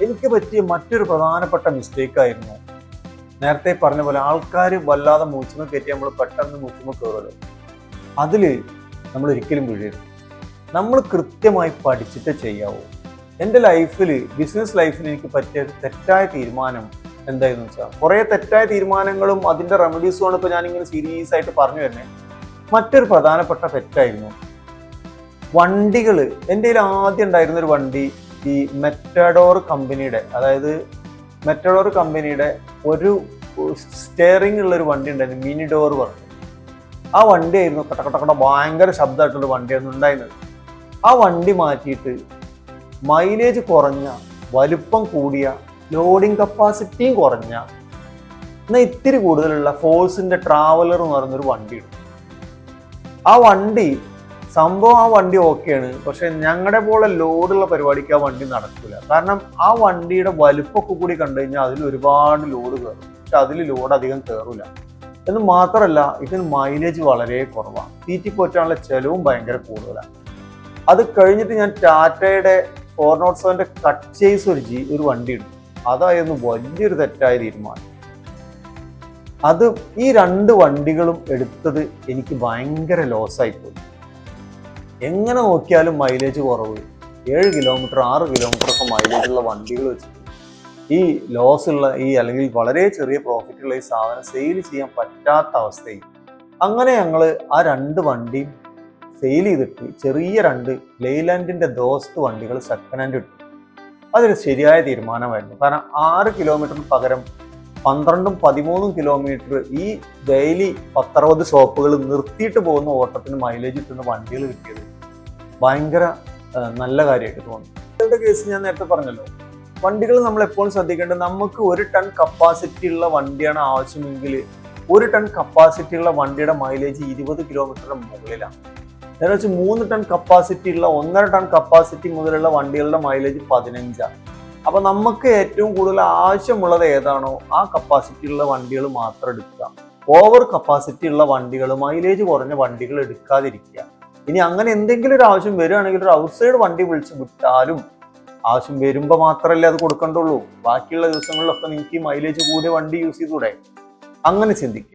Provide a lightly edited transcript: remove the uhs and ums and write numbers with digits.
എനിക്ക് പറ്റിയ മറ്റൊരു പ്രധാനപ്പെട്ട മിസ്റ്റേക്ക് ആയിരുന്നു, നേരത്തെ പറഞ്ഞ പോലെ ആൾക്കാർ വല്ലാതെ മൂച്ചുമ കയറ്റി നമ്മൾ പെട്ടെന്ന് മൂച്ചുമ കയറുമല്ലോ, അതിൽ നമ്മൾ ഒരിക്കലും വീഴരുത്. നമ്മൾ കൃത്യമായി പഠിച്ചിട്ട് ചെയ്യാവൂ. എൻ്റെ ലൈഫിൽ, ബിസിനസ് ലൈഫിൽ എനിക്ക് പറ്റിയ ഒരു തെറ്റായ തീരുമാനം എന്തായിരുന്നു വെച്ചാൽ, കുറേ തെറ്റായ തീരുമാനങ്ങളും അതിൻ്റെ റെമഡീസുമാണ് ഇപ്പോൾ ഞാനിങ്ങനെ സീരിയസ് ആയിട്ട് പറഞ്ഞു തന്നെ. മറ്റൊരു പ്രധാനപ്പെട്ട തെറ്റായിരുന്നു വണ്ടികൾ. എൻ്റെ കയ്യിൽ ആദ്യം ഉണ്ടായിരുന്നൊരു വണ്ടി ഈ മെറ്റഡോർ കമ്പനിയുടെ, അതായത് മെറ്റഡോർ കമ്പനിയുടെ ഒരു സ്റ്റെയറിംഗ് ഉള്ളൊരു വണ്ടി ഉണ്ടായിരുന്നു, മിനി ഡോർ പറഞ്ഞു. ആ വണ്ടിയായിരുന്നു കട്ടക്കട്ടക്കട ഭയങ്കര ശബ്ദമായിട്ടുള്ള വണ്ടിയായിരുന്നു ഉണ്ടായിരുന്നത്. ആ വണ്ടി മാറ്റിയിട്ട് മൈലേജ് കുറഞ്ഞ, വലുപ്പം കൂടിയ, ലോഡിങ് കപ്പാസിറ്റിയും കുറഞ്ഞ, എന്നാൽ ഇത്തിരി കൂടുതലുള്ള ഫോഴ്സിന്റെ ട്രാവലർ എന്ന് പറയുന്നൊരു വണ്ടി എടുത്തു. ആ വണ്ടി സംഭവം, ആ വണ്ടി ഓക്കെയാണ്, പക്ഷെ ഞങ്ങളുടെ പോലെ ലോഡുള്ള പരിപാടിക്ക് ആ വണ്ടി നടക്കില്ല. കാരണം ആ വണ്ടിയുടെ വലുപ്പമൊക്കെ കൂടി കണ്ടു കഴിഞ്ഞാൽ അതിൽ ഒരുപാട് ലോഡ് കയറും, പക്ഷെ അതിൽ ലോഡ് അധികം കയറില്ല. എന്ന് മാത്രമല്ല, ഇതിന് മൈലേജ് വളരെ കുറവാണ്, തീറ്റിപ്പോറ്റാനുള്ള ചെലവും ഭയങ്കര കൂടുതലാണ്. അത് കഴിഞ്ഞിട്ട് ഞാൻ ടാറ്റയുടെ 407 കട്ട് ചേസ് ഒരു വണ്ടി എടുത്തു. അതായിരുന്നു വലിയൊരു തെറ്റായ തീരുമാനം. അത് ഈ രണ്ട് വണ്ടികളും എടുത്തത് എനിക്ക് ഭയങ്കര ലോസായിപ്പോയി. എങ്ങനെ നോക്കിയാലും മൈലേജ് കുറവ്, 7 കിലോമീറ്റർ 6 കിലോമീറ്റർ ഒക്കെ മൈലേജുള്ള വണ്ടികൾ വെച്ചിട്ട് ഈ ലോസ് ഉള്ള അല്ലെങ്കിൽ വളരെ ചെറിയ പ്രോഫിറ്റ് ഉള്ള ഈ സാധനം സെയിൽ ചെയ്യാൻ പറ്റാത്ത അവസ്ഥയിൽ അങ്ങനെ ഞങ്ങൾ ആ രണ്ട് വണ്ടിയും സെയിൽ ചെയ്തിട്ട് ചെറിയ 2 ലെയ്ലാൻഡിന്റെ ദോസ്ത് വണ്ടികൾ സെക്കൻഡ് ഹാൻഡ് ഇട്ടു. അതൊരു ശരിയായ തീരുമാനമായിരുന്നു. കാരണം 6 കിലോമീറ്ററിന് പകരം 12ഉം 13ഉം കിലോമീറ്റർ ഈ ഡെയിലി 10-60 ഷോപ്പുകൾ നിർത്തിയിട്ട് പോകുന്ന ഓട്ടത്തിന് മൈലേജ് കിട്ടുന്ന വണ്ടികൾ കിട്ടിയത് ഭയങ്കര നല്ല കാര്യമായിട്ട് തോന്നി. വണ്ടികളുടെ കേസ് ഞാൻ നേരത്തെ പറഞ്ഞല്ലോ, വണ്ടികൾ നമ്മൾ എപ്പോഴും ശ്രദ്ധിക്കേണ്ടത്, നമുക്ക് 1 ടൺ കപ്പാസിറ്റി ഉള്ള വണ്ടിയാണ് ആവശ്യമെങ്കിൽ 1 ടൺ കപ്പാസിറ്റി ഉള്ള വണ്ടിയുടെ മൈലേജ് 20 കിലോമീറ്ററിന് മുകളിലാണ്. നേരെ വെച്ച് 3 ടൺ കപ്പാസിറ്റി ഉള്ള 1.5 ടൺ കപ്പാസിറ്റി മുതലുള്ള വണ്ടികളുടെ മൈലേജ് 15ആണ്. അപ്പൊ നമുക്ക് ഏറ്റവും കൂടുതൽ ആവശ്യമുള്ളത് ഏതാണോ ആ കപ്പാസിറ്റി ഉള്ള വണ്ടികൾ മാത്രം എടുക്കുക. ഓവർ കപ്പാസിറ്റി ഉള്ള വണ്ടികൾ, മൈലേജ് കുറഞ്ഞ വണ്ടികൾ എടുക്കാതിരിക്കുക. ഇനി അങ്ങനെ എന്തെങ്കിലും ഒരു ആവശ്യം വരികയാണെങ്കിൽ ഒരു ഔട്ട്സൈഡ് വണ്ടി വിളിച്ച് വിട്ടാലും, ആവശ്യം വരുമ്പോൾ മാത്രമല്ലേ അത് കൊടുക്കണ്ടുള്ളൂ, ബാക്കിയുള്ള ദിവസങ്ങളിലൊക്കെ നിങ്ങൾക്ക് ഈ മൈലേജ് കൂടിയ വണ്ടി യൂസ് ചെയ്തൂടെ? അങ്ങനെ ചിന്തിക്കുക.